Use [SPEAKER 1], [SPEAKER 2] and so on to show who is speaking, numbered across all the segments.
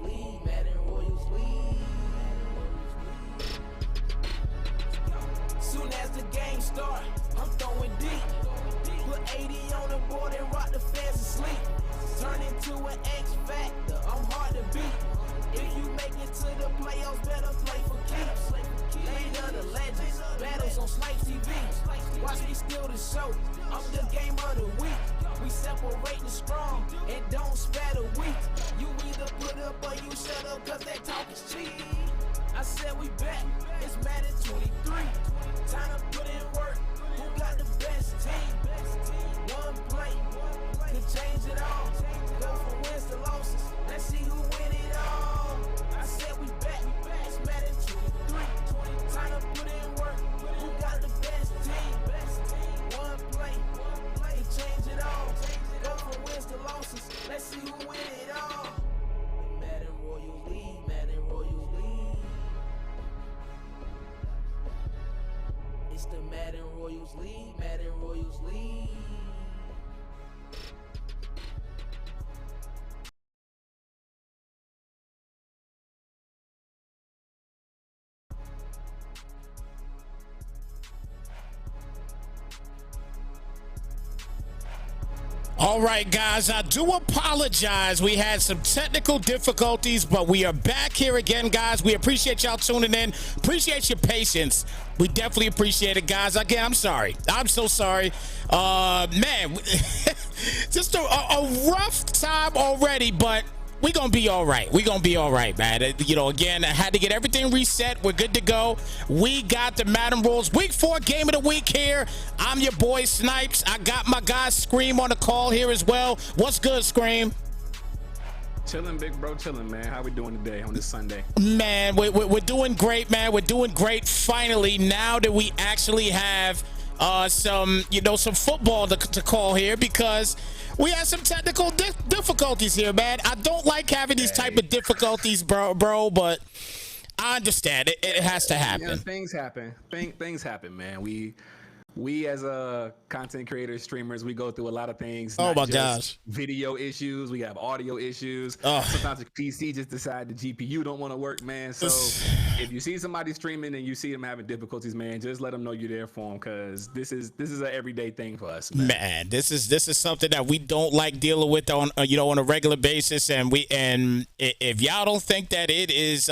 [SPEAKER 1] Royals lead, Madden Royals lead. Soon as the game start, I'm throwing deep. Put 80 on the board and rock the fans to sleep. Turn into an X factor, I'm hard to beat. If you make it to the playoffs, better play for keeps. Land of the legends, battles on Snypz TV. Watch me steal the show, I'm the game of the week. We separate the strong and don't spare the weak. You either put up or you shut up, cause that talk is cheap. I said we back, it's Madden 23. Time to put in work, who got the best team? One play, could change it all. Go from wins to losses, let's see who win it all. I said we back, it's Madden 23. Time to put in work, who got the best team? One play, could change it all. Go from wins to losses, let's see who win it all. The Madden Royals lead, Madden Royals lead. It's the Madden Royals lead, Madden Royals lead.
[SPEAKER 2] All right, guys, I do apologize. We had some technical difficulties, but we are back here again, guys. We appreciate y'all tuning in. Appreciate your patience. We definitely appreciate it, guys. Again, I'm sorry. I'm so sorry. Man, just a rough time already, but we're going to be all right. We're going to be all right, man. You know, again, I had to get everything reset. We're good to go. We got the Madden Rules Week 4 Game of the Week here. I'm your boy, Snypz. I got my guy, Scream, on the call here as well. What's good, Scream?
[SPEAKER 3] Chilling, big bro, chilling, man. How we doing today on this Sunday?
[SPEAKER 2] Man, we're doing great, man. We're doing great finally now that we actually have some football to call here, because we had some technical difficulties here, man. I don't like having these type of difficulties, bro, but I understand it. It has to happen.
[SPEAKER 3] Yeah, things happen. Things happen, man. We as content creators, streamers, we go through a lot of things.
[SPEAKER 2] Oh my
[SPEAKER 3] just
[SPEAKER 2] gosh.
[SPEAKER 3] Video issues. We have audio issues. Sometimes the PC just decide the GPU don't want to work, man. So if you see somebody streaming and you see them having difficulties, man, just let them know you're there for them, because this is an everyday thing for us, man.
[SPEAKER 2] Man, this is something that we don't like dealing with on on a regular basis, and if y'all don't think that it is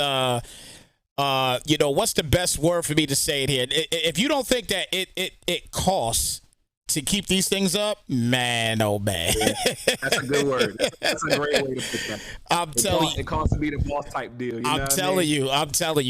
[SPEAKER 2] what's the best word for me to say it here? If you don't think that it costs to keep these things up, man, oh man.
[SPEAKER 3] That's a good word. That's a great way to put that.
[SPEAKER 2] I'm telling you.
[SPEAKER 3] It costs to be the boss type deal.
[SPEAKER 2] I'm telling you,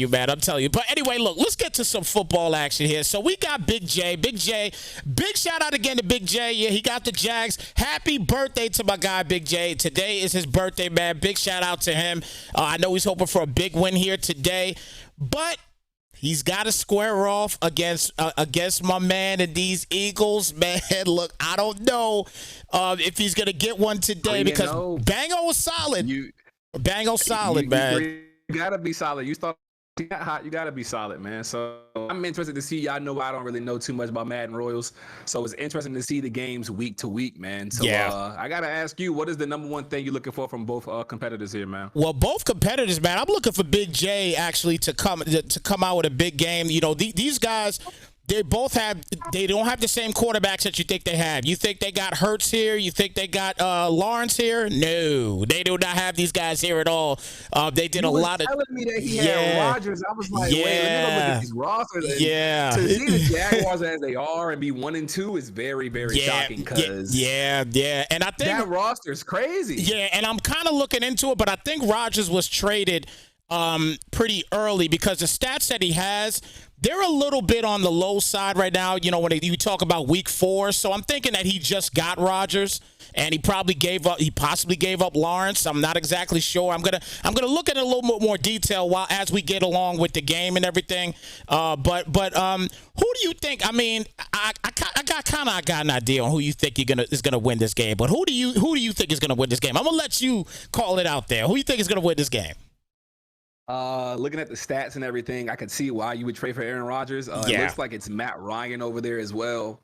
[SPEAKER 2] man. I'm telling you. But anyway, look, let's get to some football action here. So we got Big J. Big shout out again to Big J. Yeah, he got the Jags. Happy birthday to my guy, Big J. Today is his birthday, man. Big shout out to him. I know he's hoping for a big win here today, but he's got to square off against my man and these Eagles, man. Look, I don't know if he's gonna get one today, because Bango was solid. Bango's solid, man.
[SPEAKER 3] You gotta be solid. You start hot, you gotta be solid, man. So I'm interested to see. Y'all know I don't really know too much about Madden Royals, so it's interesting to see the games week to week, man. So yeah. I gotta ask you, what is the number one thing you're looking for from both competitors here, man?
[SPEAKER 2] Well, both competitors, man. I'm looking for Big J actually to come out with a big game. You know, these guys, they don't have the same quarterbacks that you think they have. You think they got Hurts here? You think they got Lawrence here? No, they do not have these guys here at all. They did a lot of
[SPEAKER 3] telling me that he had Rodgers. I was like, wait, let me look at these rosters. To see the Jaguars as they are and be 1-2 is very, very shocking. Because
[SPEAKER 2] and I think
[SPEAKER 3] that roster is crazy.
[SPEAKER 2] Yeah, and I'm kind of looking into it, but I think Rodgers was traded pretty early, because the stats that he has, they're a little bit on the low side right now, you know, when you talk about week 4. So I'm thinking that he just got Rodgers, and he possibly gave up Lawrence. I'm not exactly sure. I'm gonna look at it a little bit more detail as we get along with the game and everything. But who do you think? I mean, I got an idea on who you think is gonna win this game. But who do you think is gonna win this game? I'm gonna let you call it out there. Who do you think is gonna win this game?
[SPEAKER 3] Looking at the stats and everything, I could see why you would trade for Aaron Rodgers. It looks like it's Matt Ryan over there as well.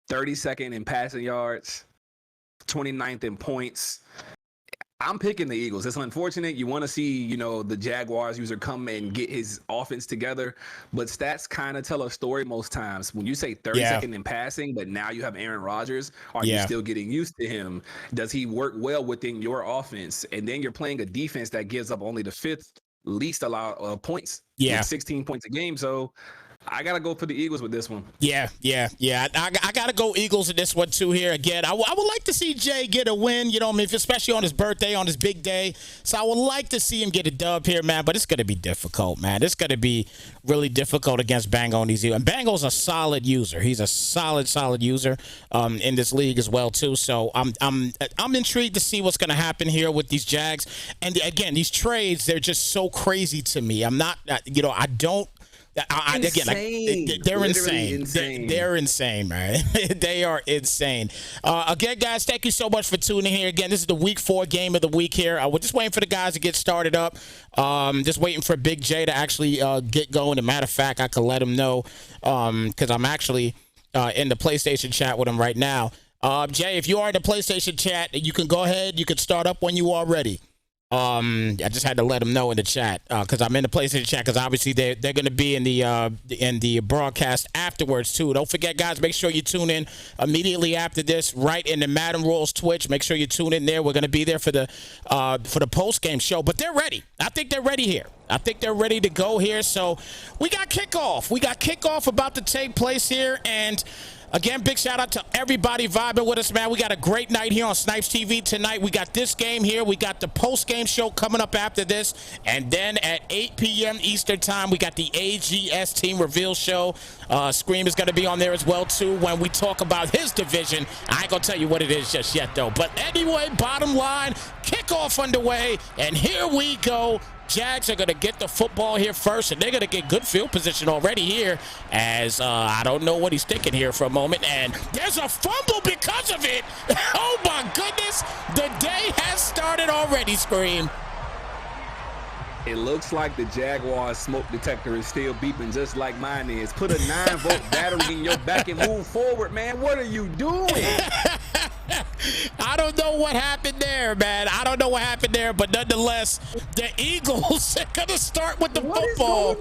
[SPEAKER 3] 32nd in passing yards, 29th in points. I'm picking the Eagles. It's unfortunate. You want to see, you know, the Jaguars user come and get his offense together, but stats kind of tell a story most times. When you say 32nd in passing, but now you have Aaron Rodgers, are you still getting used to him? Does he work well within your offense? And then you're playing a defense that gives up only the 5th least allowed points, with 16 points a game. So I got to go for the Eagles with this one.
[SPEAKER 2] Yeah. I got to go Eagles in this one, too, here. Again, I would like to see Jay get a win, you know what I mean, especially on his birthday, on his big day. So I would like to see him get a dub here, man, but it's going to be difficult, man. It's going to be really difficult against Bango and these. And Bango's a solid user. He's a solid user in this league as well, too. So I'm intrigued to see what's going to happen here with these Jags. And, again, these trades, they're just so crazy to me. I'm not, you know, I don't. Again, they're insane. They're insane, man. They are insane. Again, guys, thank you so much for tuning in here. Again, this is the Week 4 game of the week here. We're just waiting for the guys to get started up. Just waiting for Big J to actually get going. As a matter of fact, I could let him know because I'm actually in the PlayStation chat with him right now. Jay, if you are in the PlayStation chat, you can go ahead. You can start up when you are ready. I just had to let them know in the chat because I'm in the PlayStation chat because obviously they're going to be in the broadcast afterwards too. Don't forget, guys, make sure you tune in immediately after this right in the Madden Rules Twitch. Make sure you tune in there. We're going to be there for the post game show. But they're ready. I think they're ready here. I think they're ready to go here. So we got kickoff. We got kickoff about to take place here. And again, big shout out to everybody vibing with us, man. We got a great night here on Snypz TV tonight. We got this game here. We got the post-game show coming up after this. And then at 8 p.m. Eastern time, we got the AGS Team Reveal show. Scream is going to be on there as well, too, when we talk about his division. I ain't going to tell you what it is just yet, though. But anyway, bottom line, kickoff underway. And here we go. Jags are going to get the football here first, and they're going to get good field position already here as I don't know what he's thinking here for a moment. And there's a fumble because of it. Oh, my goodness. The day has started already, Scream.
[SPEAKER 3] It looks like the Jaguars smoke detector is still beeping just like mine is. Put a 9-volt battery in your back and move forward, man. What are you doing?
[SPEAKER 2] I don't know what happened there, man. I don't know what happened there, but nonetheless, the Eagles are going to start with the football.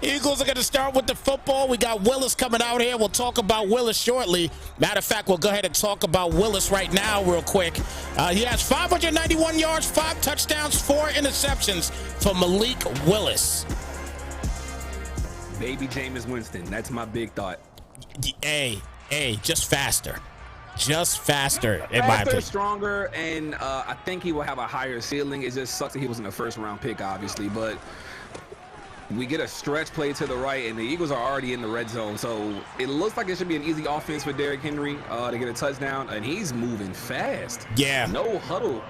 [SPEAKER 2] Eagles are going to start with the football. We got Willis coming out here. We'll talk about Willis shortly. Matter of fact, we'll go ahead and talk about Willis right now real quick. He has 591 yards, 5 touchdowns, 4 interceptions for Malik Willis.
[SPEAKER 3] Baby Jameis Winston. That's my big thought.
[SPEAKER 2] Hey, just faster. Just faster, in my opinion.
[SPEAKER 3] Stronger, and I think he will have a higher ceiling. It just sucks that he wasn't a first-round pick, obviously, but we get a stretch play to the right, and the Eagles are already in the red zone, so it looks like it should be an easy offense for Derrick Henry to get a touchdown, and he's moving fast.
[SPEAKER 2] Yeah.
[SPEAKER 3] No huddle.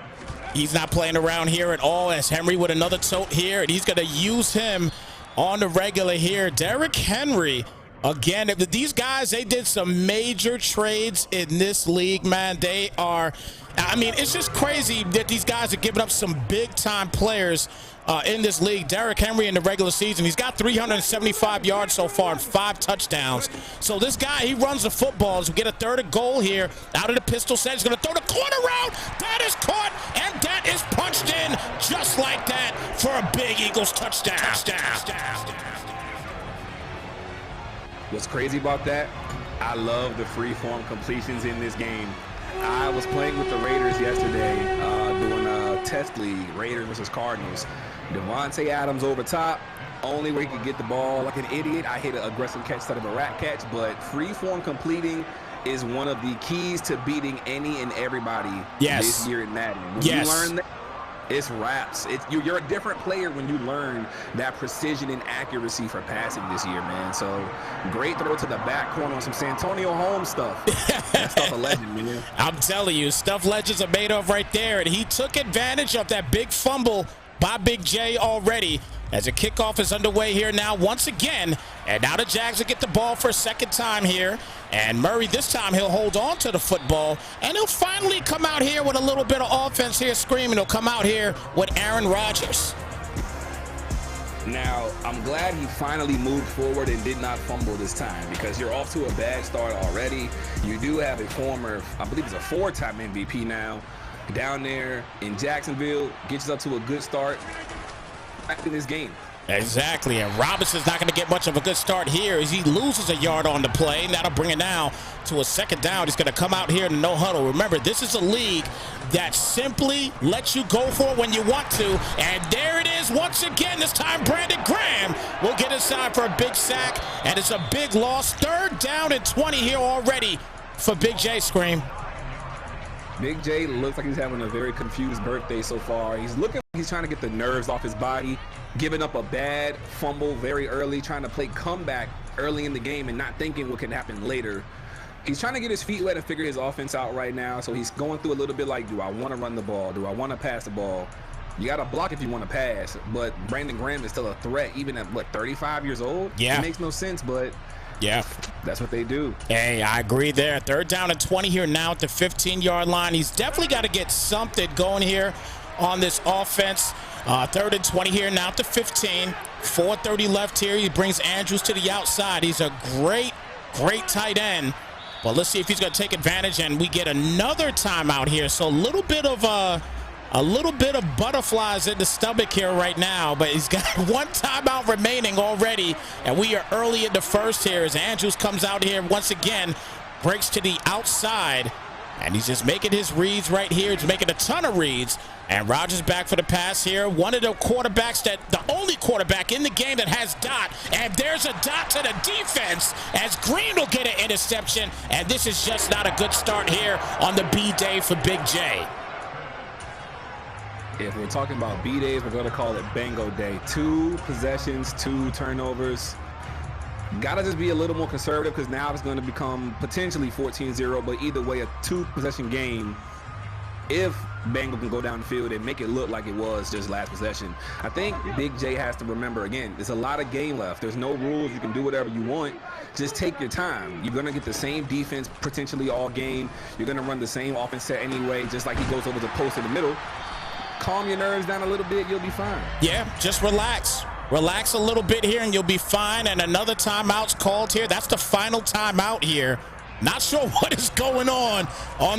[SPEAKER 2] He's not playing around here at all, as Henry with another tote here, and he's going to use him on the regular here. Derrick Henry, again, these guys, they did some major trades in this league, man. They are, I mean, it's just crazy that these guys are giving up some big-time players in this league. Derrick Henry in the regular season, he's got 375 yards so far and 5 touchdowns. So this guy, he runs the footballs. We get a third and goal here out of the pistol set. He's going to throw the corner route. That is caught, and that is punched in just like that for a big Eagles touchdown.
[SPEAKER 3] What's crazy about that? I love the free-form completions in this game. I was playing with the Raiders yesterday, doing a test league, Raiders versus Cardinals. Devontae Adams over top, only where he could get the ball like an idiot. I hit an aggressive catch instead of a rat catch, but free-form completing is one of the keys to beating any and everybody this year in Madden. When you learn that, it's wraps. You're a different player when you learn that precision and accuracy for passing this year, man. So great throw to the back corner on some Santonio Holmes stuff. That stuff a legend, man.
[SPEAKER 2] I'm telling you, stuff legends are made of right there. And he took advantage of that big fumble by Big J already as a kickoff is underway here now once again. And now the Jags will get the ball for a second time here. And Murray, this time, he'll hold on to the football. And he'll finally come out here with a little bit of offense here, screaming. He'll come out here with Aaron Rodgers.
[SPEAKER 3] Now, I'm glad he finally moved forward and did not fumble this time, because you're off to a bad start already. You do have a former, I believe it's a 4-time MVP now, down there in Jacksonville. Gets us up to a good start back in this game.
[SPEAKER 2] Exactly, and Robinson's not going to get much of a good start here as he loses a yard on the play. That'll bring it now to a second down. He's going to come out here in no huddle. Remember, this is a league that simply lets you go for it when you want to. And there it is once again. This time, Brandon Graham will get inside for a big sack, and it's a big loss. 3rd down and 20 here already for Big J, Scream.
[SPEAKER 3] Big J looks like he's having a very confused birthday so far. He's looking like he's trying to get the nerves off his body, giving up a bad fumble very early, trying to play comeback early in the game and not thinking what can happen later. He's trying to get his feet wet and figure his offense out right now, so he's going through a little bit like, do I want to run the ball? Do I want to pass the ball? You got to block if you want to pass, but Brandon Graham is still a threat, even at, what, 35 years old?
[SPEAKER 2] Yeah.
[SPEAKER 3] It makes no sense, but
[SPEAKER 2] yeah,
[SPEAKER 3] that's what they do.
[SPEAKER 2] Hey, I agree there. 3rd down and 20 here now at the 15-yard line. He's definitely got to get something going here on this offense. 3rd and 20 here now at the 15. 4:30 left here. He brings Andrews to the outside. He's a great tight end. But let's see if he's going to take advantage, and we get another timeout here. So a little bit of butterflies in the stomach here right now, but he's got 1 timeout remaining already, and we are early in the first here as Andrews comes out here once again, breaks to the outside, and he's just making his reads right here. He's making a ton of reads, and Rodgers back for the pass here. One of the quarterbacks, the only quarterback in the game that has dot, and there's a dot to the defense as Green will get an interception, and this is just not a good start here on the B-Day for Big J.
[SPEAKER 3] If we're talking about B-Days, we're going to call it Bango Day. 2 possessions, 2 turnovers. Got to just be a little more conservative, because now it's going to become potentially 14-0, but either way, a 2-possession game if Bango can go down the field and make it look like it was just last possession. I think Big J has to remember, again, there's a lot of game left. There's no rules. You can do whatever you want. Just take your time. You're going to get the same defense potentially all game. You're going to run the same offense set anyway, just like he goes over the post in the middle. Calm your nerves down a little bit, you'll be fine. Yeah,
[SPEAKER 2] just relax. Relax a little bit here and you'll be fine. And another timeout's called here. That's the final timeout here. Not sure what is going on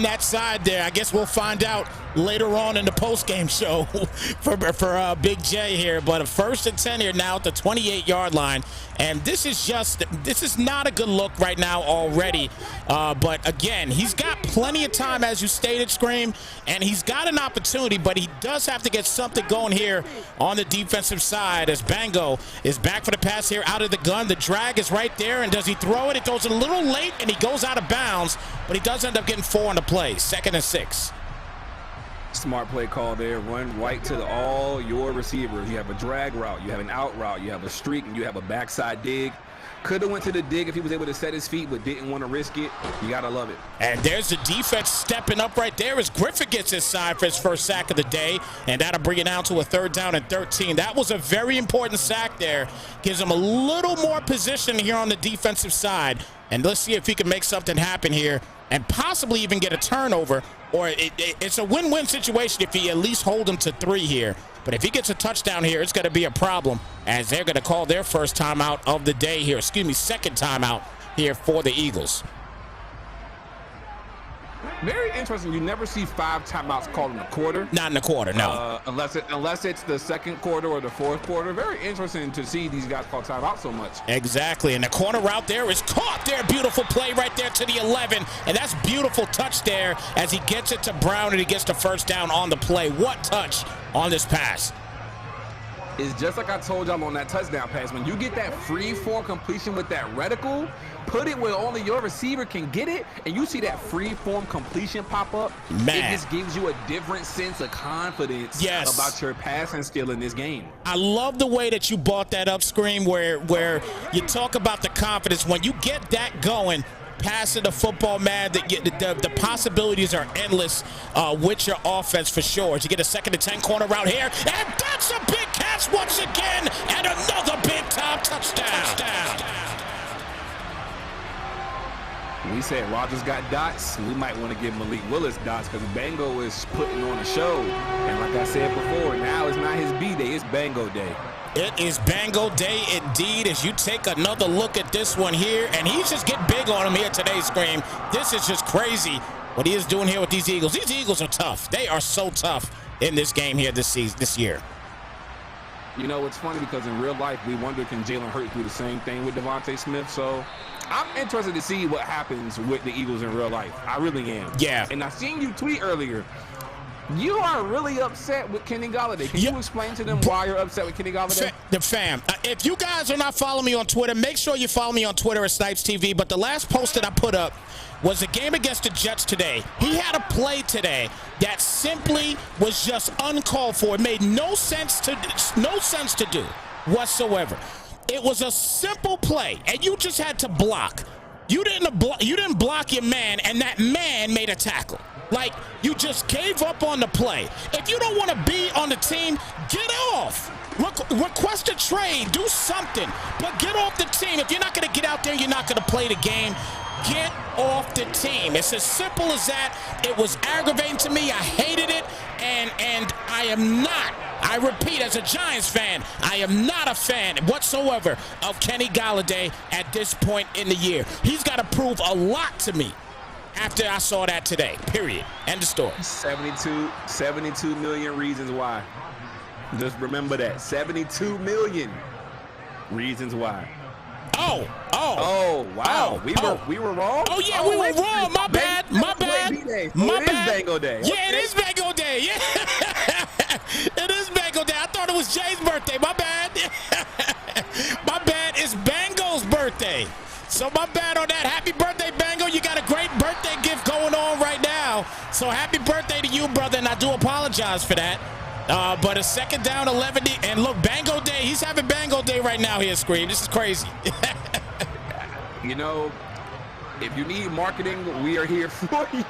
[SPEAKER 2] that side there. I guess we'll find out later on in the post-game show for Big J here. But a 1st and 10 here now at the 28-yard line. And this is not a good look right now already. But again, he's got plenty of time, as you stated, Scream, and he's got an opportunity, but he does have to get something going here on the defensive side as Bango is back for the pass here out of the gun. The drag is right there, and does he throw it? It goes a little late, and he goes out of bounds, but he does end up getting 4 on the play. 2nd and 6.
[SPEAKER 3] Smart play call there. Run right to all your receivers. You have a drag route, you have an out route, you have a streak, and you have a backside dig. Could have went to the dig if he was able to set his feet, but didn't want to risk it. You got to love it.
[SPEAKER 2] And there's the defense stepping up right there as Griffin gets inside for his 1st sack of the day, and that'll bring it down to a 3rd down and 13. That was a very important sack there. Gives him a little more position here on the defensive side. And let's see if he can make something happen here and possibly even get a turnover, or it's a win-win situation if he at least hold him to 3 here. But if he gets a touchdown here, it's going to be a problem, as they're going to call their 1st timeout of the day here. Excuse me, 2nd timeout here for the Eagles.
[SPEAKER 3] Very interesting. You never see 5 timeouts called in a quarter.
[SPEAKER 2] Not in a quarter, no.
[SPEAKER 3] Unless it's the 2nd quarter or the 4th quarter. Very interesting to see these guys call timeout so much.
[SPEAKER 2] Exactly. And the corner route there is caught there. Beautiful play right there to the 11. And that's beautiful touch there as he gets it to Brown and he gets the 1st down on the play. What touch on this pass.
[SPEAKER 3] It's just like I told y'all on that touchdown pass. When you get that free form completion with that reticle, put it where only your receiver can get it, and you see that free form completion pop up,
[SPEAKER 2] man,
[SPEAKER 3] it just gives you a different sense of confidence about your passing skill in this game.
[SPEAKER 2] I love the way that you brought that up, Scream, where you talk about the confidence. When you get that going, passing the football, man, the possibilities are endless with your offense for sure. As you get a 2nd and 10 corner route here, and that's a big catch once again, and another big-time touchdown.
[SPEAKER 3] We said Rodgers got dots. We might want to give Malik Willis dots because Bango is putting on a show. And like I said before, now it's not his B-Day, it's Bango Day.
[SPEAKER 2] It is Bango Day indeed as you take another look at this one here, and he's just getting big on him here today, Scream. This is just crazy what he is doing here with these Eagles. These Eagles are tough. They are so tough in this game here this year.
[SPEAKER 3] You know, it's funny because in real life, we wonder, can Jalen Hurts do the same thing with Devontae Smith? So I'm interested to see what happens with the Eagles in real life. I really am.
[SPEAKER 2] Yeah.
[SPEAKER 3] And I seen you tweet earlier. You are really upset with Kenny Golladay. Can you explain to them why you're upset with Kenny Golladay?
[SPEAKER 2] Fam, if you guys are not following me on Twitter, make sure you follow me on Twitter at Snypz TV. But the last post that I put up was a game against the Jets today. He had a play today that simply was just uncalled for. It made no sense to do whatsoever. It was a simple play, and you just had to block. You didn't block your man, and that man made a tackle. Like, you just gave up on the play. If you don't want to be on the team, get off. Request a trade. Do something. But get off the team. If you're not going to get out there, you're not going to play the game. Get off the team. It's as simple as that. It was aggravating to me. I hated it. And I am not, I repeat, as a Giants fan, I am not a fan whatsoever of Kenny Golladay at this point in the year. He's got to prove a lot to me after I saw that today, period. End of story.
[SPEAKER 3] 72 million reasons why. Just remember that. 72 million reasons why.
[SPEAKER 2] Oh,
[SPEAKER 3] wow. We were wrong?
[SPEAKER 2] Oh, yeah, we were wrong. My bad.
[SPEAKER 3] It is Bango Day.
[SPEAKER 2] Yeah, it is Bango Day. Yeah. It is Bango Day. I thought it was Jay's birthday. My bad. My bad. It's Bango's birthday. So my bad on that. Happy birthday, Bango. You got a great birthday gift going on right now. So happy birthday to you, brother, and I do apologize for that. But a second down, 11, and look, Bango Day. He's having Bango Day right now here, Scream. This is crazy.
[SPEAKER 3] You know, if you need marketing, we are here for you.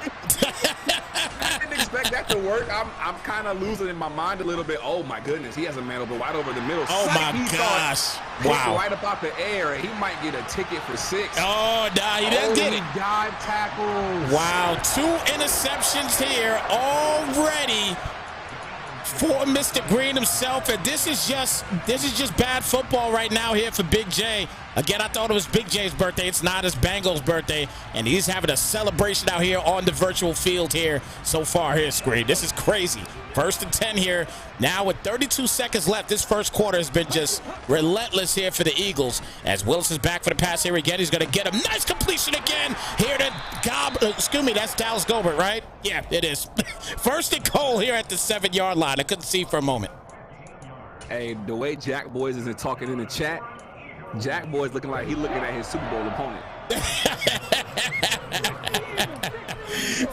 [SPEAKER 3] I didn't expect that to work. I'm kind of losing in my mind a little bit. Oh, my goodness. He has a man wide over the middle.
[SPEAKER 2] Oh, my gosh.
[SPEAKER 3] Wow. Right up out the air, and he might get a ticket for 6.
[SPEAKER 2] Oh, nah, he doesn't get it.
[SPEAKER 3] Dive tackles.
[SPEAKER 2] Wow, 2 interceptions here already for Mr. Green himself, and this is just bad football right now here for Big J. Again, I thought it was Big J's birthday. It's not. It's Bango's birthday, and he's having a celebration out here on the virtual field here so far here, Scream. This is crazy. 1st and 10 here. Now with 32 seconds left, this first quarter has been just relentless here for the Eagles. As Willis is back for the pass here again, he's going to get a nice completion again here to that's Dallas Goedert, right? Yeah, it is. 1st and goal here at the 7-yard line. I couldn't see for a moment. Hey,
[SPEAKER 3] the way Jack Boys isn't talking in the chat, Jack Boy's looking like he's looking at his Super Bowl opponent.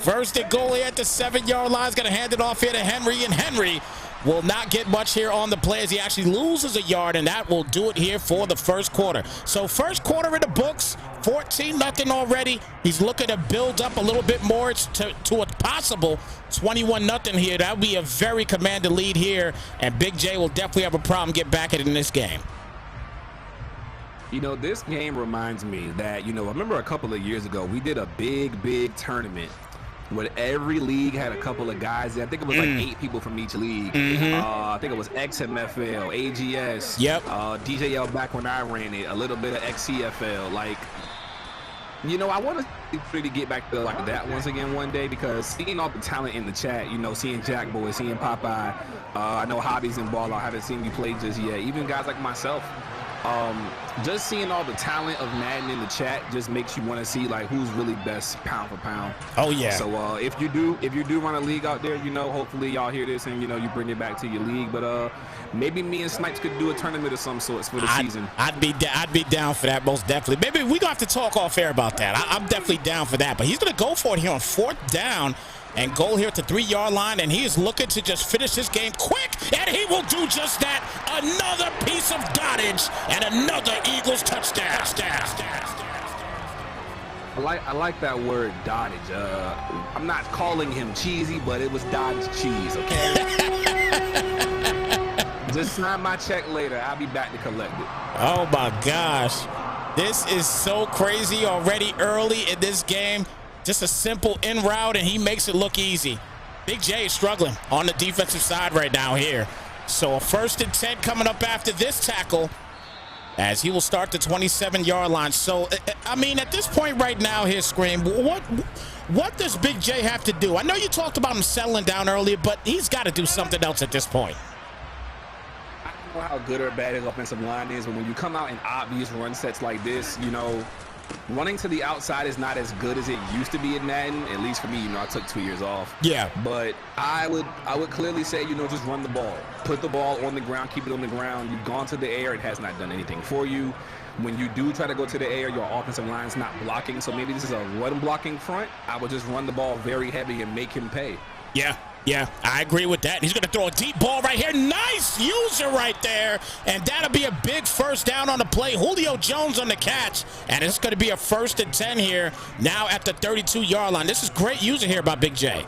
[SPEAKER 2] 1st and goal here at the 7-yard line. He's going to hand it off here to Henry, and Henry will not get much here on the play as he actually loses a yard, and that will do it here for the first quarter. So first quarter in the books, 14-0 already. He's looking to build up a little bit more to a possible 21-0 here. That would be a very commanding lead here, and Big J will definitely have a problem getting back in this game.
[SPEAKER 3] You know, this game reminds me that, I remember a couple of years ago, we did a big tournament where every league had a couple of guys there. I think it was like 8 people from each league. I think it was XMFL, AGS, DJL back when I ran it, a little bit of XCFL. Like, I want to get back to like that once again one day, because seeing all the talent in the chat, seeing Jack Boy, seeing Popeye, I know Hobby's in ball. I haven't seen you play just yet. Even guys like myself. Just seeing all the talent of Madden in the chat just makes you want to see like who's really best pound for pound.
[SPEAKER 2] Oh yeah.
[SPEAKER 3] So if you do run a league out there, hopefully y'all hear this and you bring it back to your league. But maybe me and Snypz could do a tournament of some sorts for the season.
[SPEAKER 2] I'd be down for that, most definitely. Maybe we gonna have to talk off air about that. I'm definitely down for that. But he's gonna go for it here on 4th down. And goal here at the 3-yard line, and he is looking to just finish this game quick, and he will do just that. Another piece of dodge and another Eagles touchdown.
[SPEAKER 3] I like that word, dodge. I'm not calling him cheesy, but it was dodge cheese, okay? Just sign my check later. I'll be back to collect it.
[SPEAKER 2] Oh, my gosh. This is so crazy already early in this game. Just a simple in route, and he makes it look easy. Big J is struggling on the defensive side right now here So a 1st and 10 coming up after this tackle, as he will start the 27-yard line. So, I mean, at this point right now here, Scream, what does Big J have to do? I know you talked about him settling down earlier, but he's got to do something else at this point.
[SPEAKER 3] I don't know how good or bad his offensive line is, but when you come out in obvious run sets like this, you know, running to the outside is not as good as it used to be in Madden, at least for me. You know, I took 2 years off.
[SPEAKER 2] Yeah.
[SPEAKER 3] But I would clearly say, you know, just run the ball. Put the ball on the ground, keep it on the ground. You've gone to the air. It has not done anything for you. When you do try to go to the air, your offensive line's not blocking. So maybe this is a run blocking front. I would just run the ball very heavy and make him pay.
[SPEAKER 2] Yeah, I agree with that. He's going to throw a deep ball right here. Nice user right there. And that'll be a big 1st down on the play. Julio Jones on the catch. And it's going to be a 1st and 10 here now at the 32-yard line. This is great user here by Big J.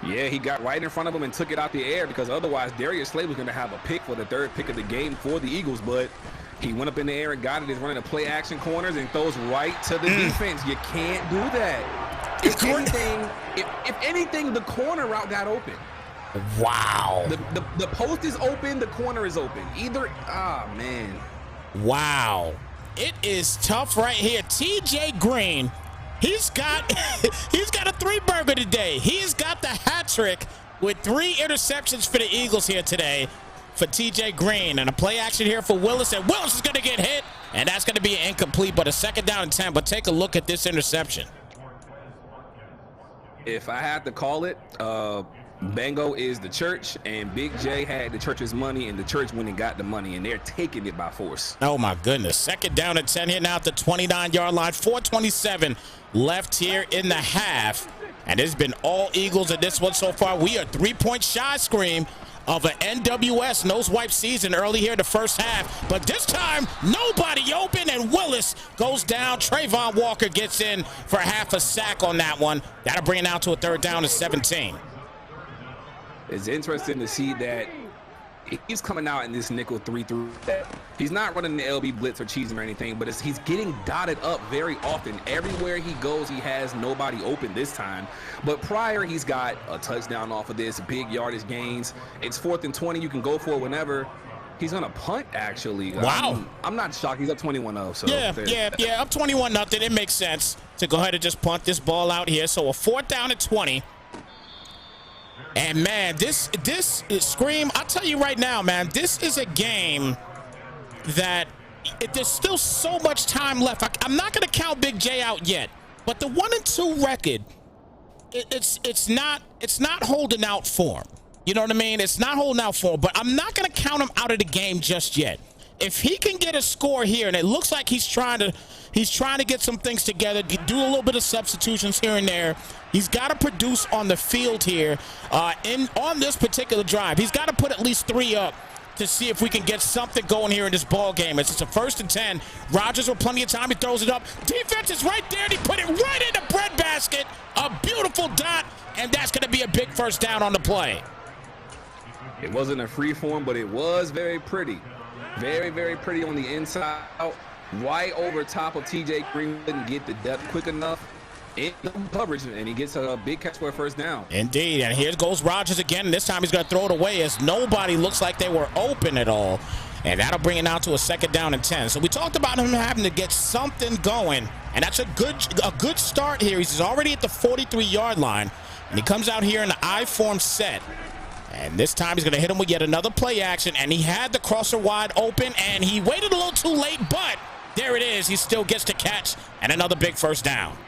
[SPEAKER 3] Yeah, he got right in front of him and took it out the air, because otherwise Darius Slay was going to have a pick for the 3rd pick of the game for the Eagles. But he went up in the air and got it. He's running a play action corners and throws right to the defense. You can't do that. If anything, the corner route got open.
[SPEAKER 2] Wow.
[SPEAKER 3] The post is open, the corner is open. Man.
[SPEAKER 2] Wow. It is tough right here. TJ Green, he's got a 3-burger today. He's got the hat trick with 3 interceptions for the Eagles here today for TJ Green. And a play action here for Willis, and Willis is going to get hit, and that's going to be incomplete, but a 2nd down and 10. But take a look at this interception.
[SPEAKER 3] If I had to call it, Bango is the church, and Big J had the church's money, and the church went and got the money, and they're taking it by force.
[SPEAKER 2] Oh, my goodness. 2nd down and 10 here now at the 29-yard line. 4:27 left here in the half. And it's been all Eagles in this one so far. We are 3-point shy, Scream, of an NWS nose wipe season early here in the 1st half. But this time, nobody open, and Willis goes down. Trayvon Walker gets in for half a sack on that one. That'll bring it out to a 3rd down and 17.
[SPEAKER 3] It's interesting to see that he's coming out in this nickel 3-3. He's not running the LB blitz or cheesing or anything, but he's getting dotted up very often. Everywhere he goes, he has nobody open this time. But prior, he's got a touchdown off of this, big yardage gains. It's 4th and 20. You can go for it whenever. He's on a punt, actually.
[SPEAKER 2] Wow.
[SPEAKER 3] I'm not shocked. He's up 21-0. So
[SPEAKER 2] yeah, up 21-0. It makes sense to go ahead and just punt this ball out here. So a 4th down and 20. And, man, this is Scream. I'll tell you right now, man, this is a game that there's still so much time left. I'm not going to count Big J out yet, but the 1-2 record, it's not holding out for him. You know what I mean? It's not holding out for him, but I'm not going to count him out of the game just yet. If he can get a score here, and it looks like he's trying to get some things together, do a little bit of substitutions here and there. He's got to produce on the field here on this particular drive. He's got to put at least 3 up to see if we can get something going here in this ball game. It's a 1st and 10. Rodgers with plenty of time. He throws it up. Defense is right there, and he put it right in the breadbasket. A beautiful dot, and that's going to be a big 1st down on the play.
[SPEAKER 3] It wasn't a free form, but it was very pretty. Very, very pretty on the inside. Right over top of TJ Green. Didn't get the depth quick enough in the coverage, and he gets a big catch for a 1st down.
[SPEAKER 2] Indeed, and here goes Rodgers again. And this time he's going to throw it away, as nobody looks like they were open at all. And that'll bring it out to a 2nd down and 10. So we talked about him having to get something going, and that's a good start here. He's already at the 43-yard line, and he comes out here in the I-form set. And this time he's going to hit him with yet another play action, and he had the crosser wide open, and he waited a little too late, but there it is. He still gets to catch, and another big 1st down.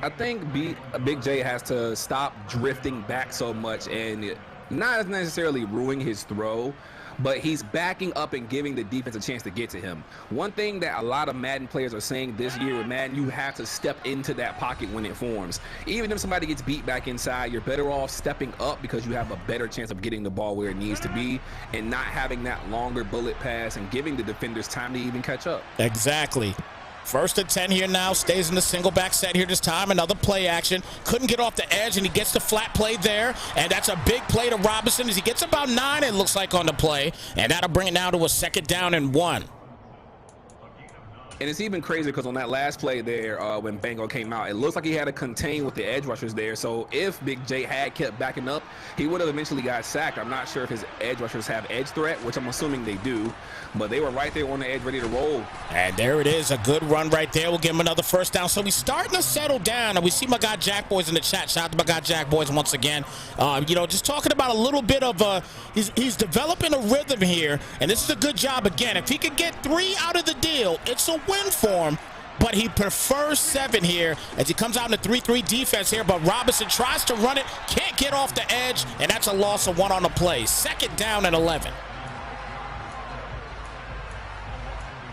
[SPEAKER 3] I think Big J has to stop drifting back so much and not necessarily ruining his throw, but he's backing up and giving the defense a chance to get to him. One thing that a lot of Madden players are saying this year with Madden, you have to step into that pocket when it forms. Even if somebody gets beat back inside, you're better off stepping up because you have a better chance of getting the ball where it needs to be and not having that longer bullet pass and giving the defenders time to even catch up.
[SPEAKER 2] Exactly. 1st and 10 here now, stays in the single back set here this time. Another play action. Couldn't get off the edge, and he gets the flat play there. And that's a big play to Robinson as he gets about 9, it looks like, on the play. And that'll bring it now to a 2nd down and 1.
[SPEAKER 3] And it's even crazier because on that last play there, when Bango came out, it looks like he had to contain with the edge rushers there. So if Big J had kept backing up, he would have eventually got sacked. I'm not sure if his edge rushers have edge threat, which I'm assuming they do, but they were right there on the edge ready to roll.
[SPEAKER 2] And there it is, a good run right there. We'll give him another first down. So we're starting to settle down. And we see my guy Jack Boys in the chat. Shout out to my guy Jack Boys once again. You know, just talking about a little bit of he's developing a rhythm here, and this is a good job again. If he could get 3 out of the deal, it's a win for him. But he prefers 7 here as he comes out in the 3-3 defense here. But Robinson tries to run it, can't get off the edge, and that's a loss of 1 on the play. 2nd down and 11.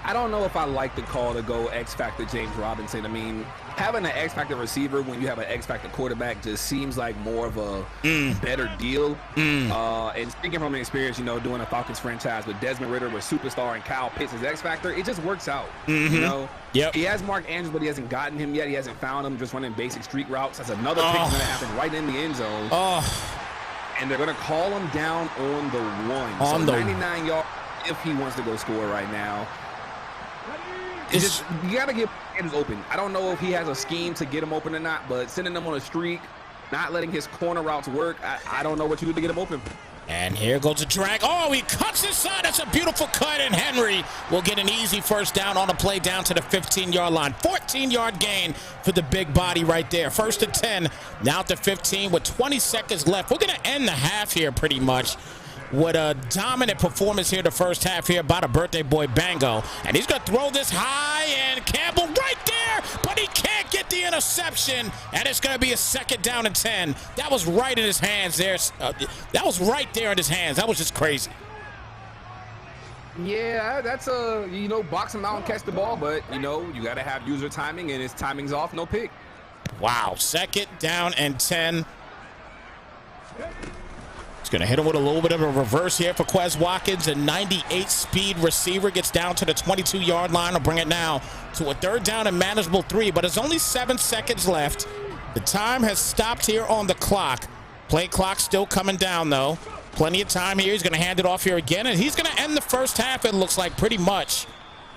[SPEAKER 3] I don't know if I like the call to go X-Factor James Robinson. I mean, having an X-Factor receiver when you have an X-Factor quarterback just seems like more of a better deal. And speaking from experience, you know, doing a Falcons franchise with Desmond Ridder, with Superstar, and Kyle Pitts as X-Factor, it just works out. You know?
[SPEAKER 2] Yep.
[SPEAKER 3] He has Mark Andrews, but he hasn't gotten him yet. He hasn't found him, just running basic street routes. That's another pick that's going to happen right in the end zone. And they're going to call him down on the 1.
[SPEAKER 2] On
[SPEAKER 3] so
[SPEAKER 2] the
[SPEAKER 3] 99 yards if he wants to go score right now. It's just, you got to get hands open. I don't know if he has a scheme to get him open or not, but sending him on a streak, not letting his corner routes work, I don't know what you do to get him open.
[SPEAKER 2] And here goes a drag. Oh, he cuts inside. That's a beautiful cut, and Henry will get an easy first down on the play down to the 15-yard line. 14-yard gain for the big body right there. 1st and 10, now at the 15 with 20 seconds left. We're going to end the half here pretty much with a dominant performance here the first half here by the birthday boy Bango. And he's going to throw this high, and Campbell right there, but he can't get the interception, and it's going to be a 2nd down and 10. That was right in his hands there. That was right there in his hands. That was just crazy.
[SPEAKER 3] Yeah, that's you know, box him out and catch the ball, but, you know, you got to have user timing, and his timing's off, no pick.
[SPEAKER 2] Wow, 2nd down and 10. Going to hit him with a little bit of a reverse here for Quez Watkins. A 98 speed receiver gets down to the 22-yard line. Will bring it now to a 3rd down and manageable 3, but there's only 7 seconds left. The time has stopped here on the clock. Play clock still coming down, though. Plenty of time here. He's going to hand it off here again, and he's going to end the first half, it looks like, pretty much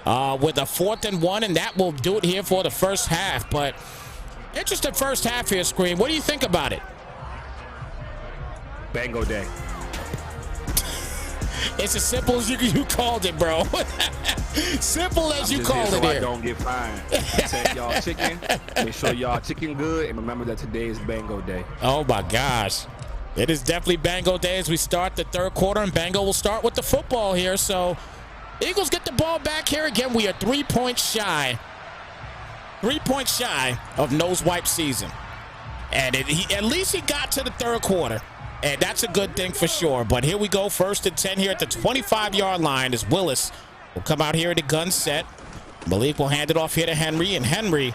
[SPEAKER 2] with a 4th and 1, and that will do it here for the first half. But interesting first half here, Scream. What do you think about it?
[SPEAKER 3] Bango day.
[SPEAKER 2] It's as simple as you called it, bro. Simple as you called it here.
[SPEAKER 3] I don't get fined. Protect y'all chicken. Make sure y'all chicken good, and remember that today is Bango day.
[SPEAKER 2] Oh my gosh, it is definitely Bango day as we start the 3rd quarter, and Bango will start with the football here. So Eagles get the ball back here again. We are 3 points shy. 3 points shy of nose wipe season, and at least he got to the 3rd quarter. And that's a good thing for sure. But here we go, 1st and 10 here at the 25-yard line as Willis will come out here at the gun set. Malik will hand it off here to Henry, and Henry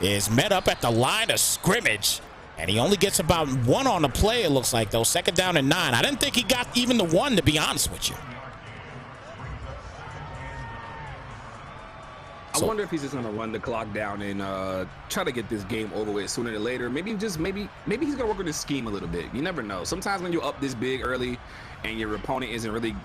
[SPEAKER 2] is met up at the line of scrimmage. And he only gets about 1 on the play, it looks like, though. 2nd down and 9. I didn't think he got even the 1, to be honest with you.
[SPEAKER 3] I wonder if he's just going to run the clock down and try to get this game over with sooner than later. Maybe he's going to work on his scheme a little bit. You never know. Sometimes when you're up this big early and your opponent isn't really,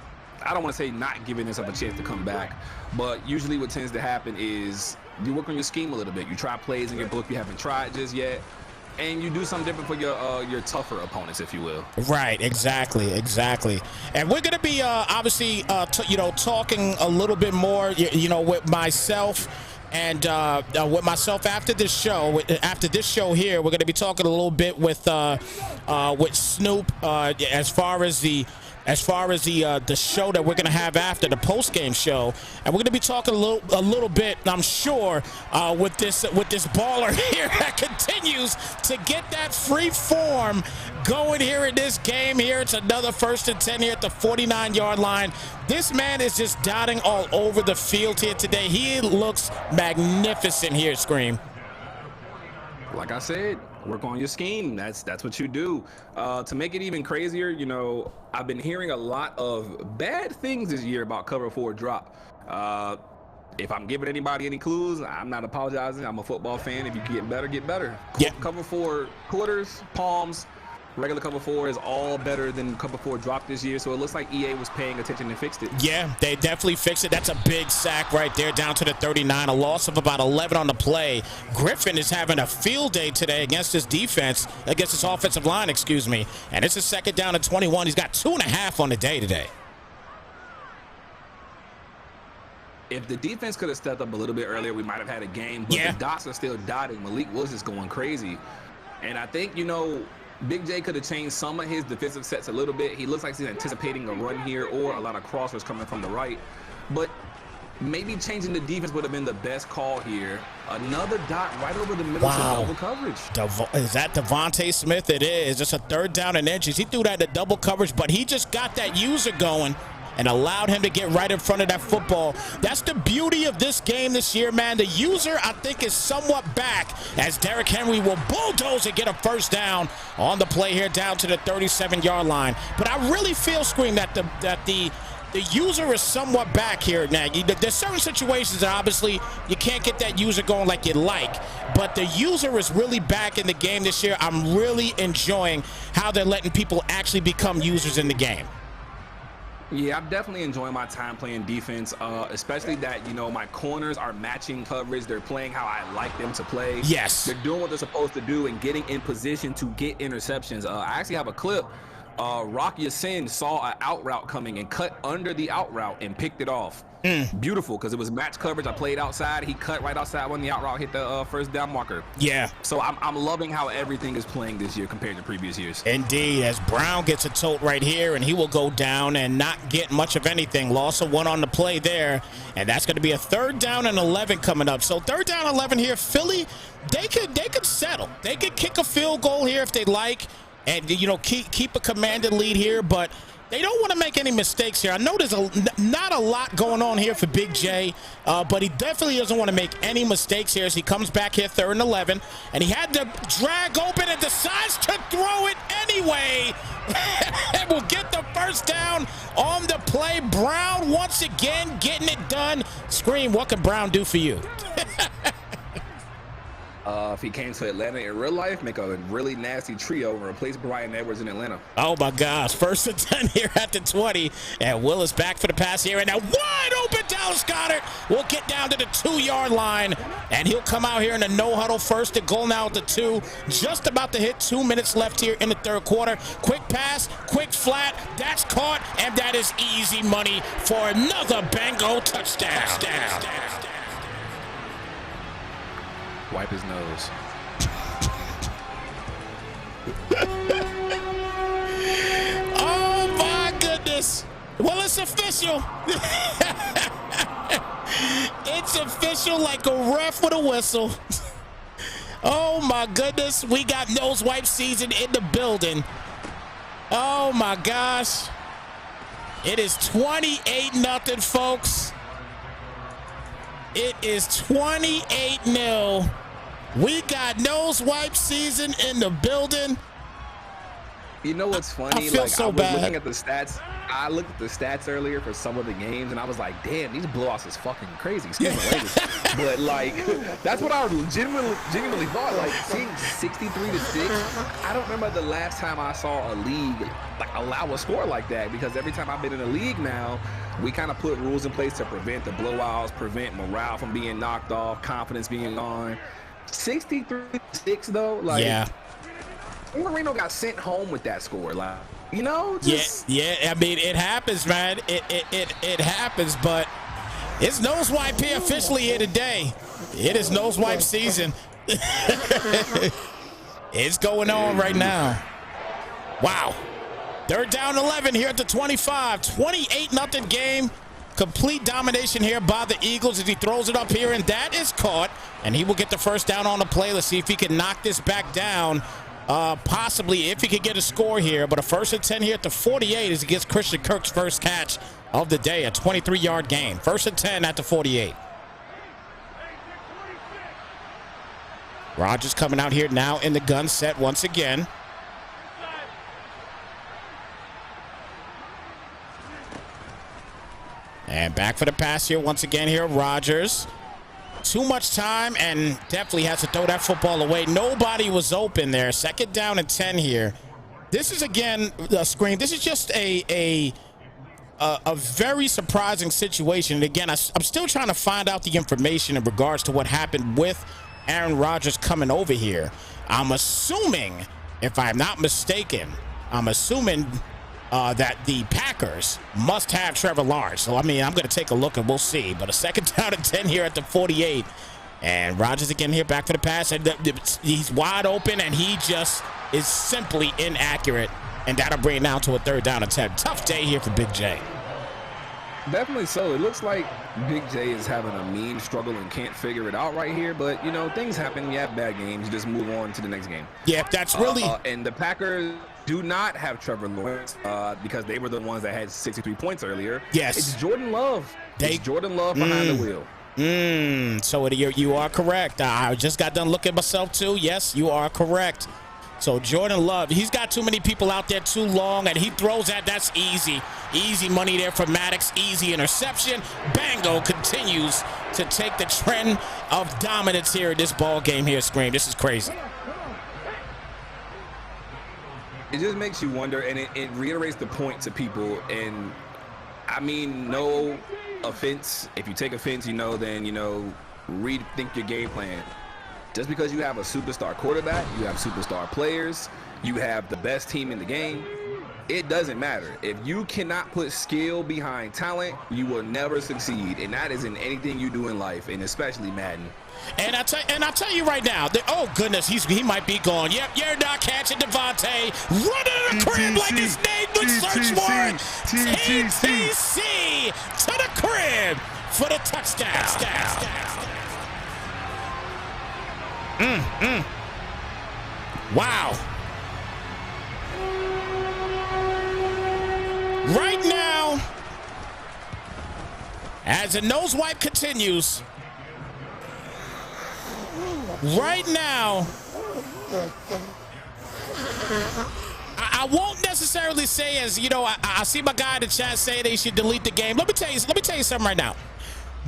[SPEAKER 3] I don't want to say not giving himself a chance to come back, but usually what tends to happen is you work on your scheme a little bit. You try plays in your book you haven't tried just yet, and you do something different for your tougher opponents, if you will.
[SPEAKER 2] Right, exactly. And we're going to be obviously, talking a little bit more, with myself and after this show. After this show here, we're going to be talking a little bit with Snoop as far as the show that we're going to have after the post-game show, and we're going to be talking a little bit, I'm sure, with this baller here that continues to get that free form going here in this game here. It's another 1st and 10 here at the 49-yard line. This man is just dotting all over the field here today. He looks magnificent here, Scream.
[SPEAKER 3] Like I said, work on your scheme. That's what you do. To make it even crazier, I've been hearing a lot of bad things this year about cover 4 drop. If I'm giving anybody any clues, I'm not apologizing. I'm a football fan. If you get better, get better.
[SPEAKER 2] Yeah.
[SPEAKER 3] Cover 4 quarters, palms, Regular cover 4 is all better than cover 4 drop this year, so it looks like EA was paying attention and fixed it.
[SPEAKER 2] Yeah, they definitely fixed it. That's a big sack right there, down to the 39. A loss of about 11 on the play. Griffin is having a field day today against his defense, against his offensive line, excuse me. And it's a second down and 21. He's got 2.5 on the day today.
[SPEAKER 3] If the defense could have stepped up a little bit earlier, we might have had a game. But the dots are still dotting. Malik Willis is going crazy. And I think, you know, Big J could have changed some of his defensive sets a little bit. He looks like he's anticipating a run here or a lot of crossers coming from the right. But maybe changing the defense would have been the best call here. Another dot right over the middle to double coverage.
[SPEAKER 2] Is that Devontae Smith? It is. It's a 3rd down and inches. He threw that to double coverage, but he just got that user going and allowed him to get right in front of that football. That's the beauty of this game this year, man. The user, I think, is somewhat back as Derrick Henry will bulldoze and get a first down on the play here down to the 37-yard line. But I really feel, Scream, that the user is somewhat back here now. There's certain situations that obviously you can't get that user going like you'd like, but the user is really back in the game this year. I'm really enjoying how they're letting people actually become users in the game.
[SPEAKER 3] Yeah, I'm definitely enjoying my time playing defense, especially that, you know, my corners are matching coverage. They're playing how I like them to play.
[SPEAKER 2] Yes.
[SPEAKER 3] They're doing what they're supposed to do and getting in position to get interceptions. I actually have a clip. Rock Ya-Sin saw an out route coming and cut under the out route and picked it off. Beautiful, because it was match coverage. I played outside. He cut right outside when the out route hit the first down marker.
[SPEAKER 2] Yeah.
[SPEAKER 3] So I'm loving how everything is playing this year compared to previous years.
[SPEAKER 2] Indeed, as Brown gets a tote right here, and he will go down and not get much of anything. Loss of 1 on the play there, and that's going to be a 3rd down and 11 coming up. So 3rd down 11 here. Philly, they could settle. They could kick a field goal here if they like, and, you know, keep a commanded lead here, but they don't want to make any mistakes here. I know there's not a lot going on here for Big J, but he definitely doesn't want to make any mistakes here as he comes back here 3rd and 11, and he had to drag open and decides to throw it anyway. And will get the first down on the play. Brown once again getting it done. Scream, what can Brown do for you?
[SPEAKER 3] If he came to Atlanta in real life, make a really nasty trio and replace Brian Edwards in Atlanta.
[SPEAKER 2] Oh, my gosh. 1st and 10 here at the 20. And Willis back for the pass here. And now wide open Dallas Goedert will get down to the 2-yard line. And he'll come out here in a no-huddle 1st and goal now at the 2. Just about to hit 2 minutes left here in the 3rd quarter. Quick pass, quick flat. That's caught. And that is easy money for another Bengal touchdown.
[SPEAKER 3] Wipe his nose.
[SPEAKER 2] Oh, my goodness. Well, it's official. It's official like a ref with a whistle. Oh, my goodness. We got nose wipe season in the building. Oh, my gosh. It is 28-0, folks. It is 28-0. We got nose wipe season in the building.
[SPEAKER 3] You know what's funny?
[SPEAKER 2] I feel
[SPEAKER 3] like,
[SPEAKER 2] so
[SPEAKER 3] I was
[SPEAKER 2] bad.
[SPEAKER 3] looking at the stats. I looked at the stats earlier for some of the games, and I was like, damn, these blowouts is fucking crazy. Excuse my language. But, like, that's what I genuinely thought. Like, seeing 63-6, I don't remember the last time I saw a league, like, allow a score like that, because every time I've been in a league now, we kind of put rules in place to prevent the blowouts, prevent morale from being knocked off, confidence being gone. 63-6, though, like,
[SPEAKER 2] yeah.
[SPEAKER 3] Marino got sent home with that score, like, you know, just...
[SPEAKER 2] yeah. I mean, it happens, man. It happens, but it's nose wipe here officially here today. It is nose wipe season. It's going on right now. Wow. 3rd down 11 here at the 25. 28-0 game. Complete domination here by the Eagles as he throws it up here, and that is caught. And he will get the first down on the play. Let's see if he can knock this back down. Possibly if he could get a score here, but a 1st and 10 here at the 48 as he gets Christian Kirk's first catch of the day, a 23-yard gain. 1st and 10 at the 48. Rodgers coming out here now in the gun set once again. And back for the pass here once again here, Rodgers. Too much time and definitely has to throw that football away. Nobody was open there. 2nd down and 10 here This is, again, the screen. This is just a very surprising situation. And again, I'm still trying to find out the information in regards to what happened with Aaron Rodgers coming over here. I'm assuming, if I'm not mistaken, that the Packers must have Trevor Lawrence. So, I mean, I'm going to take a look and we'll see. But a second down and 10 here at the 48. And Rodgers again here back for the pass. And he's wide open, and he just is simply inaccurate. And that'll bring it down to a third down and 10. Tough day here for Big J.
[SPEAKER 3] Definitely so. It looks like Big J is having a mean struggle and can't figure it out right here. But, you know, things happen. You have bad games. You just move on to the next game.
[SPEAKER 2] Yeah, that's really...
[SPEAKER 3] and the Packers do not have Trevor Lawrence because they were the ones that had 63 points earlier.
[SPEAKER 2] Yes.
[SPEAKER 3] It's Jordan Love. It's Jordan Love behind the wheel.
[SPEAKER 2] So you are correct. I just got done looking at myself, too. Yes, you are correct. So Jordan Love, he's got too many people out there too long, and he throws that. That's easy. Easy money there for Maddox. Easy interception. Bango continues to take the trend of dominance here in this ball game here, Scream. This is crazy.
[SPEAKER 3] It just makes you wonder, and it reiterates the point to people. And I mean, no offense. If you take offense, then, rethink your game plan. Just because you have a superstar quarterback, you have superstar players, you have the best team in the game, it doesn't matter. If you cannot put skill behind talent, you will never succeed. And that is in anything you do in life, and especially Madden.
[SPEAKER 2] And I'll tell you right now, oh goodness, he might be gone. Yep, you're not catching Devontae. Running to the crib like his name would search warrant. TTC to the crib for the touchdown. Wow. Right now, as the nose wipe continues, right now, I won't necessarily say, as I see my guy in the chat say they should delete the game. Let me tell you something right now.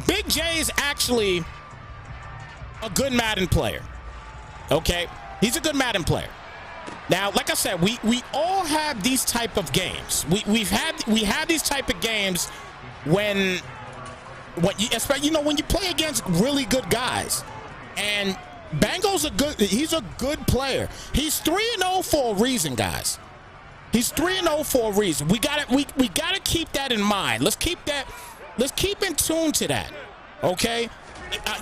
[SPEAKER 2] Big J is actually a good Madden player. Okay, he's a good Madden player. Now, like I said, we all have these type of games. We have these type of games when you play against really good guys. And Bango's he's a good player. He's 3-0 for a reason, guys. He's 3-0 for a reason. We gotta keep that in mind. Let's keep in tune to that. Okay,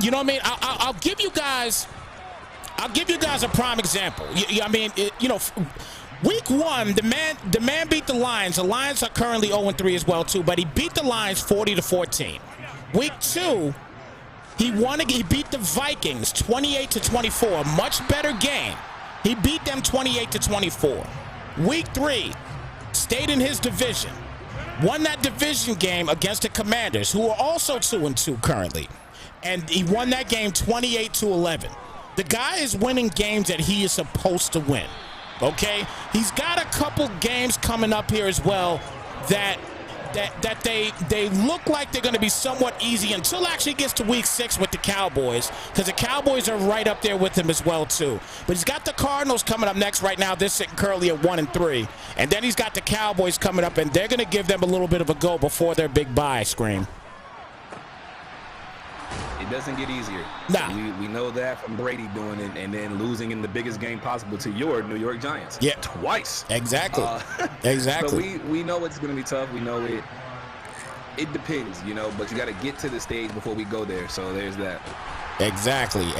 [SPEAKER 2] you know what I mean? I'll give you guys a prime example. Week 1, the man beat the Lions. The Lions are currently 0-3 as well too, but he beat the Lions 40-14. Week 2, he beat the Vikings 28-24, a much better game. He beat them 28-24. Week 3, stayed in his division, won that division game against the Commanders, who are also 2-2 currently, and he won that game 28-11. The guy is winning games that he is supposed to win, okay? He's got a couple games coming up here as well that they look like they're going to be somewhat easy until actually gets to week 6 with the Cowboys, because the Cowboys are right up there with him as well too. But he's got the Cardinals coming up next right now. They're sitting currently at 1-3. And then he's got the Cowboys coming up, and they're going to give them a little bit of a go before their big bye, Scream.
[SPEAKER 3] It doesn't get easier.
[SPEAKER 2] Nah.
[SPEAKER 3] We know that from Brady doing it and then losing in the biggest game possible to your New York Giants.
[SPEAKER 2] Yeah.
[SPEAKER 3] Twice.
[SPEAKER 2] Exactly. Exactly.
[SPEAKER 3] So we know it's going to be tough. We know it. It depends, but you got to get to the stage before we go there. So there's that.
[SPEAKER 2] Exactly.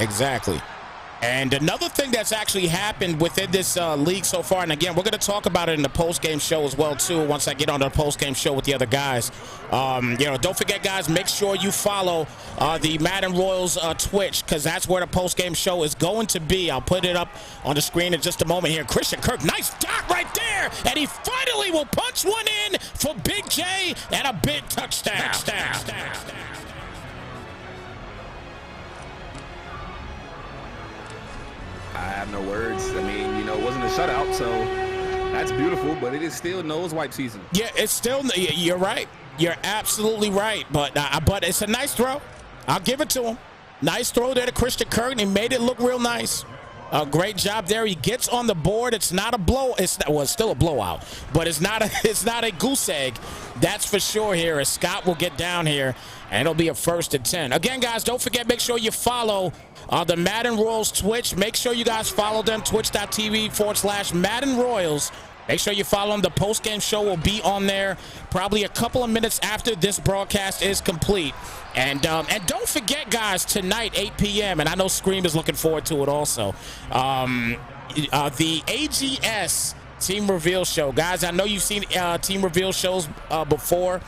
[SPEAKER 2] And another thing that's actually happened within this league so far, and again, we're going to talk about it in the post-game show as well, too, once I get on the post-game show with the other guys. Don't forget, guys, make sure you follow the Madden Royals Twitch, because that's where the post-game show is going to be. I'll put it up on the screen in just a moment here. Christian Kirk, nice dot right there, and he finally will punch one in for Big J and a big touchdown.
[SPEAKER 3] I have no words. I mean, it wasn't a shutout, so that's beautiful, but it is still nose wipe season.
[SPEAKER 2] Yeah, it's still, you're right. You're absolutely right, but it's a nice throw. I'll give it to him. Nice throw there to Christian Kirk, and he made it look real nice. A great job there. He gets on the board. It's not a blow. It's still a blowout, but it's not a goose egg. That's for sure here as Scott will get down here, and it'll be a 1st and 10. Again, guys, don't forget, make sure you follow the Madden Royals Twitch. Make sure you guys follow them, twitch.tv/Madden Royals. Make sure you follow them. The post-game show will be on there probably a couple of minutes after this broadcast is complete. And don't forget, guys, tonight, 8 p.m., and I know Scream is looking forward to it also, the AGS Team Reveal Show. Guys, I know you've seen Team Reveal shows before,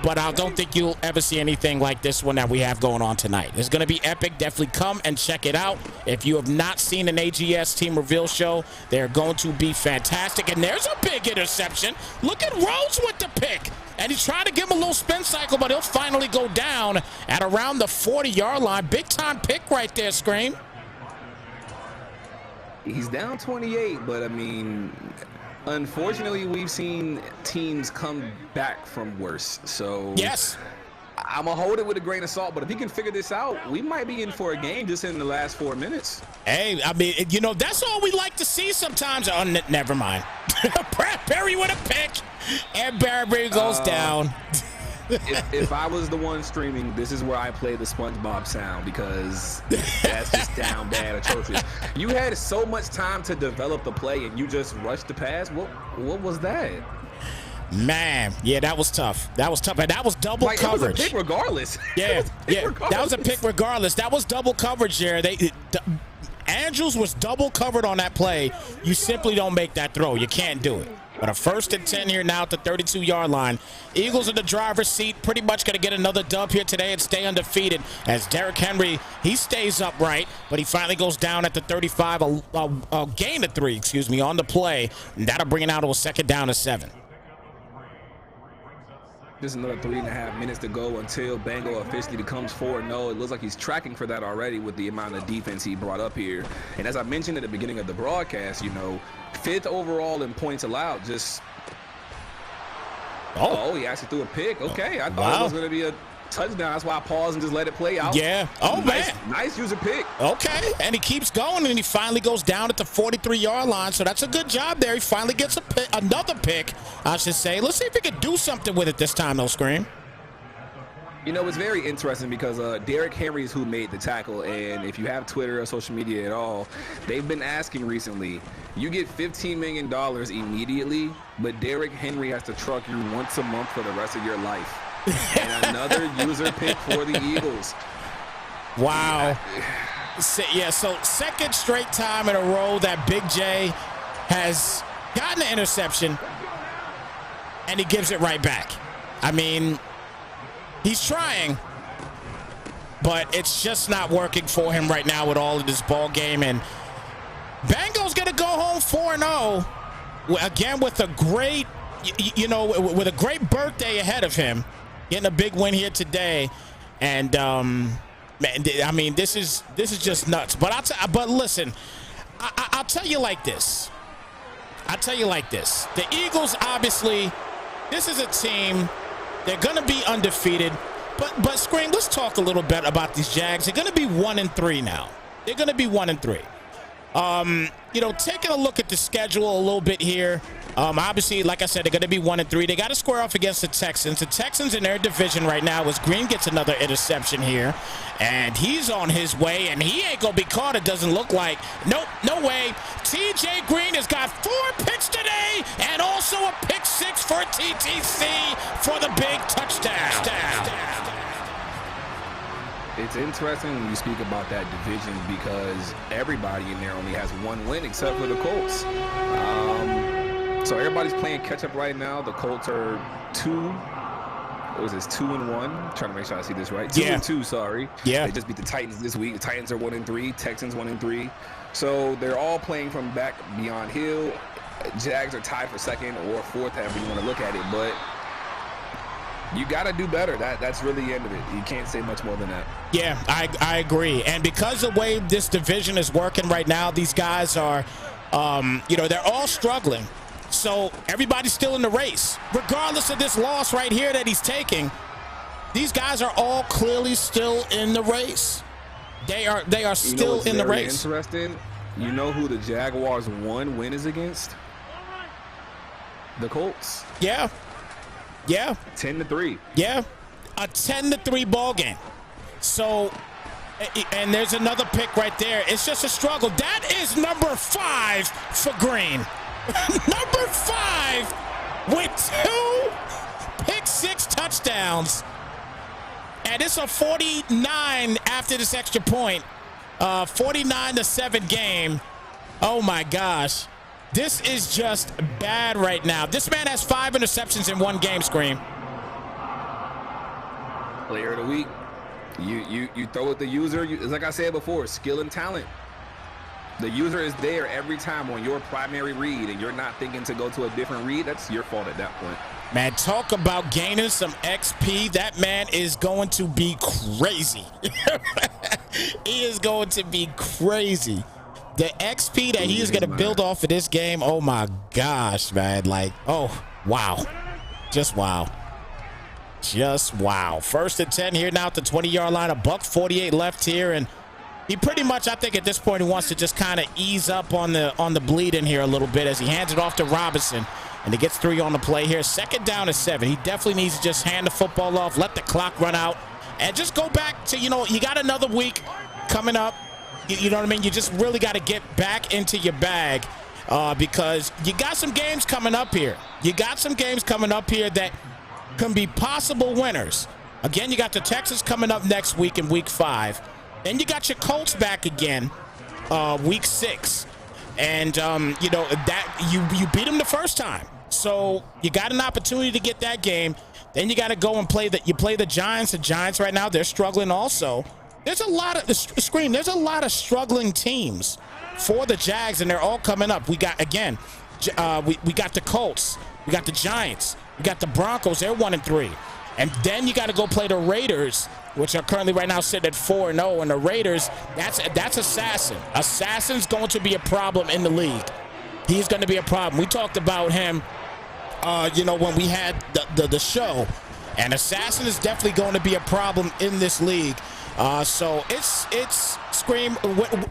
[SPEAKER 2] but I don't think you'll ever see anything like this one that we have going on tonight. It's going to be epic. Definitely come and check it out. If you have not seen an AGS Team Reveal show, they're going to be fantastic. And there's a big interception. Look at Rhodes with the pick. And he's trying to give him a little spin cycle, but he'll finally go down at around the 40-yard line. Big-time pick right there, Scream.
[SPEAKER 3] He's down 28, but, I mean, unfortunately, we've seen teams come back from worse. So
[SPEAKER 2] yes,
[SPEAKER 3] I'm going to hold it with a grain of salt, but if he can figure this out, we might be in for a game just in the last 4 minutes.
[SPEAKER 2] Hey, I mean, you know, that's all we like to see sometimes. Oh, never mind. Perry with a pick, and Barry goes down.
[SPEAKER 3] If I was the one streaming, this is where I play the SpongeBob sound, because that's just down bad, atrocious. You had so much time to develop the play, and you just rushed the pass. What was that?
[SPEAKER 2] Man, yeah, that was tough. That was tough, and that was double coverage.
[SPEAKER 3] It was a pick regardless.
[SPEAKER 2] Yeah, that was a pick regardless. That was double coverage there. Andrews was double covered on that play. You simply don't make that throw. You can't do it. But a 1st and 10 here now at the 32-yard line. Eagles in the driver's seat, pretty much going to get another dub here today and stay undefeated as Derrick Henry, he stays upright, but he finally goes down at the 35, a gain of 3, on the play. And that'll bring it out to a 2nd down and 7.
[SPEAKER 3] Just another 3.5 minutes to go until Bango officially becomes 4-0. It looks like he's tracking for that already with the amount of defense he brought up here. And as I mentioned at the beginning of the broadcast, you know, 5th overall in points allowed. Just he actually threw a pick. Okay, I thought it was going to be a touchdown. That's why I paused and just let it play out.
[SPEAKER 2] Yeah. Oh,
[SPEAKER 3] nice user pick.
[SPEAKER 2] Okay, and he keeps going, and he finally goes down at the 43-yard line. So that's a good job there. He finally gets another pick, I should say. Let's see if he can do something with it this time, though, Scream.
[SPEAKER 3] You know, it's very interesting because Derrick Henry is who made the tackle, and if you have Twitter or social media at all, they've been asking recently, you get $15 million immediately, but Derrick Henry has to truck you once a month for the rest of your life. And another user pick for the Eagles.
[SPEAKER 2] Wow. Yeah, so 2nd straight time in a row that Big J has gotten an interception, and he gives it right back. I mean, he's trying, but it's just not working for him right now with all of this ball game. And Bango's going to go home 4-0, again with a great, with a great birthday ahead of him. Getting a big win here today, and man, I mean, this is just nuts. But listen, I'll tell you like this. The Eagles, obviously, this is a team. They're gonna be undefeated, but Scream, let's talk a little bit about these Jags. They're gonna be 1-3 now. They're gonna be 1-3. Taking a look at the schedule a little bit here. Obviously, like I said, they're going to be 1-3. They got to square off against the Texans. The Texans in their division right now as Green gets another interception here. And he's on his way, and he ain't going to be caught, it doesn't look like. Nope, no way. TJ Green has got 4 picks today and also a pick 6 for TTC for the big touchdown.
[SPEAKER 3] It's interesting when you speak about that division because everybody in there only has 1 win except for the Colts. So everybody's playing catch up right now. The Colts are 2-1. Trying to make sure I see this right. 2-2, sorry.
[SPEAKER 2] Yeah.
[SPEAKER 3] They just beat the Titans this week. The Titans are 1-3. Texans 1-3. So they're all playing from back beyond Hill. Jags are tied for 2nd or 4th, however you want to look at it. But you got to do better. That's really the end of it. You can't say much more than that.
[SPEAKER 2] Yeah, I agree. And because of the way this division is working right now, these guys are, they're all struggling. So everybody's still in the race. Regardless of this loss right here that he's taking, these guys are all clearly still in the race. They are still in the race.
[SPEAKER 3] Interesting. You know who the Jaguars' one win is against? The Colts.
[SPEAKER 2] Yeah.
[SPEAKER 3] 10-3.
[SPEAKER 2] Yeah. A 10-3 ball game. So, and there's another pick right there. It's just a struggle. That is number 5 for Green. Number 5 with 2 pick 6 touchdowns. And it's a 49 after this extra point. 49-7 game. Oh my gosh. This is just bad right now. This man has 5 interceptions in one game, Scream.
[SPEAKER 3] Player of the week. You throw at the user. It's like I said before, skill and talent. The user is there every time on your primary read, and you're not thinking to go to a different read. That's your fault at that point.
[SPEAKER 2] Man, talk about gaining some XP. That man is going to be crazy. He is going to be crazy. The XP that he is going to build off of this game, oh my gosh, man. Like, oh, wow. Just wow. Just wow. 1st and 10 here now at the 20-yard line. $1:48 left here, and he pretty much, I think at this point, he wants to just kind of ease up on the bleed in here a little bit as he hands it off to Robinson, and he gets 3 on the play here. 2nd down and 7. He definitely needs to just hand the football off, let the clock run out, and just go back to, you got another week coming up. You know what I mean? You just really got to get back into your bag because you got some games coming up here. You got some games coming up here that can be possible winners. Again, you got the Texans coming up next week in week 5. Then you got your Colts back again, week 6. And, that you beat them the first time. So you got an opportunity to get that game. Then you got to go and play the Giants. The Giants right now, they're struggling also. There's a lot of there's a lot of struggling teams for the Jags, and they're all coming up. We got, again, we got the Colts. We got the Giants. We got the Broncos. They're 1-3. And then you got to go play the Raiders, which are currently right now sitting at 4-0. And the Raiders, that's Assassin. Assassin's going to be a problem in the league. He's going to be a problem. We talked about him, when we had the show. And Assassin is definitely going to be a problem in this league. So it's Scream.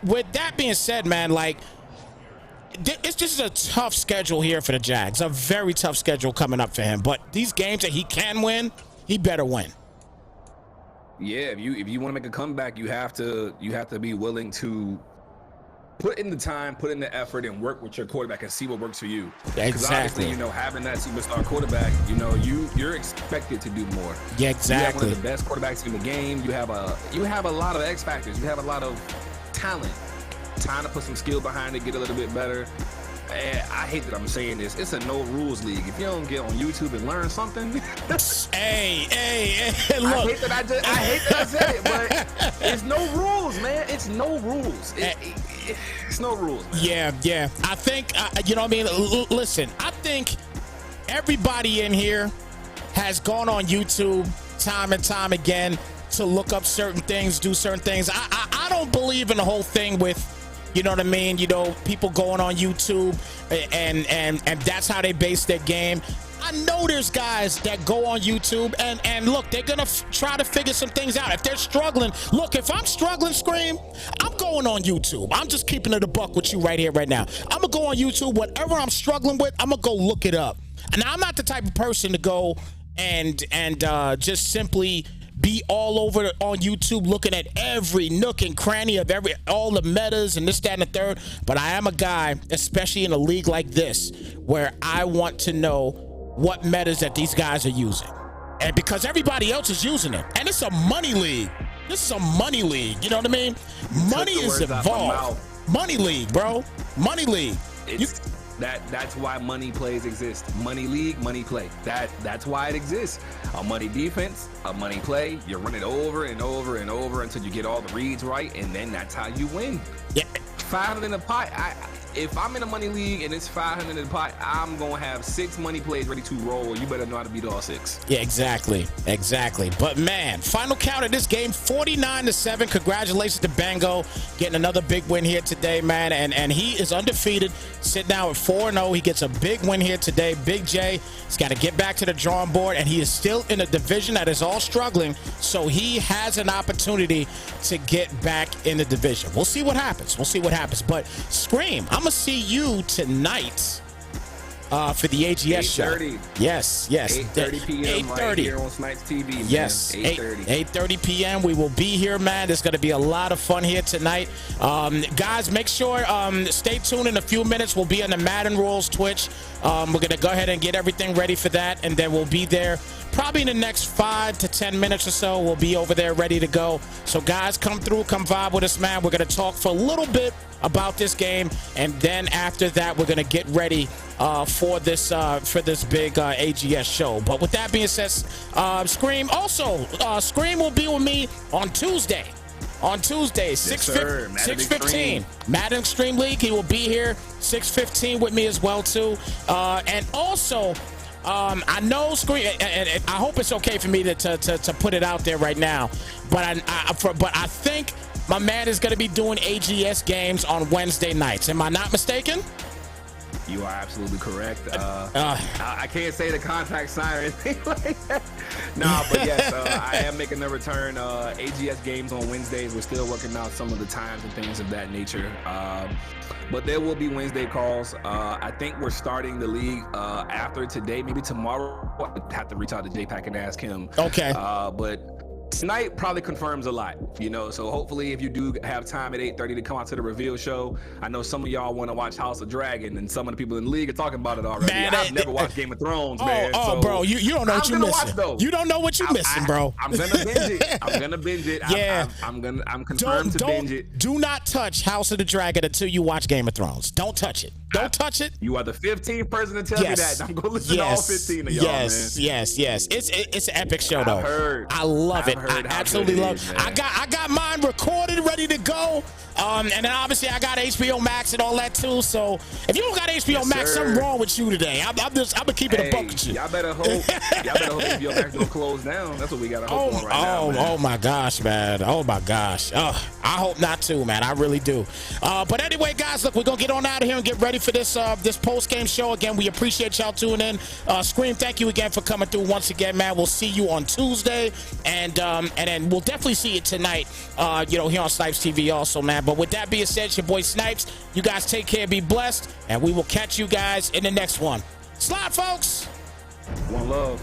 [SPEAKER 2] With that being said, man, like, it's just a tough schedule here for the Jags. A very tough schedule coming up for him. But these games that he can win, he better win.
[SPEAKER 3] Yeah, if you want to make a comeback, you have to be willing to put in the time, put in the effort, and work with your quarterback and see what works for you. Because
[SPEAKER 2] Exactly.
[SPEAKER 3] obviously, having that superstar quarterback, you're expected to do more.
[SPEAKER 2] Yeah, exactly.
[SPEAKER 3] You have one of the best quarterbacks in the game. You have a lot of X factors. You have a lot of talent. Time to put some skill behind it, get a little bit better. And I hate that I'm saying this. It's a no rules league. If you don't get on YouTube and learn something,
[SPEAKER 2] hey, look.
[SPEAKER 3] I hate that I said it, but it's no rules, man. It's no rules. It's no rules, man.
[SPEAKER 2] Yeah. I think, listen, I think everybody in here has gone on YouTube time and time again to look up certain things, do certain things. I don't believe in the whole thing with, you know what I mean? People going on YouTube and that's how they base their game. I know there's guys that go on YouTube and look, they're going to try to figure some things out. If they're struggling, look, if I'm struggling, Scream, I'm going on YouTube. I'm just keeping it a buck with you right here, right now. I'm going to go on YouTube. Whatever I'm struggling with, I'm going to go look it up. And I'm not the type of person to go and just simply be all over on YouTube looking at every nook and cranny of all the metas and this, that, and the third. But I am a guy, especially in a league like this, where I want to know what metas that these guys are using. And because everybody else is using it. And it's a money league. This is a money league. You know what I mean? Money is involved. Money league, bro. Money league.
[SPEAKER 3] That's why money plays exist. Money league, money play. That's why it exists. A money defense, a money play. You run it over and over and over until you get all the reads right, and then that's how you win.
[SPEAKER 2] Yeah.
[SPEAKER 3] 500 in the pot. if I'm in a money league and it's 500 in the pot, I'm gonna have 6 money plays ready to roll. You better know how to beat all 6.
[SPEAKER 2] Yeah, exactly. But man, final count of this game, 49-7. Congratulations to Bango getting another big win here today, man. And he is undefeated, sitting now at 4-0. He gets a big win here today. Big J has got to get back to the drawing board, and he is still in a division that is all struggling. So he has an opportunity to get back in the division. We'll see what happens. But Scream, I'm gonna see you tonight for the AGS show. Yes.
[SPEAKER 3] 8:30 p.m. right here on Snypz TV. Man.
[SPEAKER 2] Yes, 8:30 p.m. We will be here, man. There's going to be a lot of fun here tonight. Guys, make sure stay tuned. In a few minutes, we'll be on the Madden Rules Twitch. We're going to go ahead and get everything ready for that, and then we'll be there probably in the next 5 to 10 minutes or so. We'll be over there ready to go. So, guys, come through, come vibe with us, man. We're going to talk for a little bit about this game, and then after that, we're going to get ready for this big AGS show. But with that being said, Scream will be with me on Tuesday. 6:15, Madden Extreme League. He will be here 6:15 with me as well too. And also, I know Scream, and I hope it's okay for me to put it out there right now. But I think my man is going to be doing AGS games on Wednesday nights. Am I not mistaken?
[SPEAKER 3] You are absolutely correct. I can't say the contract signed or anything like that. Nah, but yes, I am making a return. AGS games on Wednesdays. We're still working out some of the times and things of that nature. But there will be Wednesday calls. I think we're starting the league after today, maybe tomorrow. I have to reach out to J-Pack and ask him.
[SPEAKER 2] Okay.
[SPEAKER 3] But tonight probably confirms a lot, so hopefully if you do have time at 8:30 to come out to the reveal show. I know some of y'all want to watch House of Dragon, and some of the people in the league are talking about it already. Man, I've never watched Game of Thrones, man.
[SPEAKER 2] So bro, you don't know what you're missing. You don't know what you're missing, bro.
[SPEAKER 3] I'm gonna binge it.
[SPEAKER 2] Yeah.
[SPEAKER 3] I'm confirmed to binge it.
[SPEAKER 2] Do not touch House of the Dragon until you watch Game of Thrones. Don't touch it. Don't touch it.
[SPEAKER 3] You are the 15th person to tell me that. I'm gonna listen to all 15 of y'all, man.
[SPEAKER 2] Yes. It's an epic show, though. I love it. I absolutely love it. I got mine recorded, ready to go. And then obviously I got HBO Max and all that too. So if you don't got HBO Max, something wrong with you today. I'm gonna keep it a buck with you.
[SPEAKER 3] Y'all better hope HBO Max don't close down. That's what we gotta hope on right now. Man.
[SPEAKER 2] Oh my gosh, man. Oh my gosh. I hope not too, man. I really do. But anyway, guys, look, we're gonna get on out of here and get ready for this post game show. Again, we appreciate y'all tuning in. Scream, thank you again for coming through once again, man. We'll see you on Tuesday, and then we'll definitely see you tonight. Here on Snypz TV also, man. But with that being said, it's your boy Snypz. You guys take care, be blessed, and we will catch you guys in the next one. Slide, folks.
[SPEAKER 3] One love.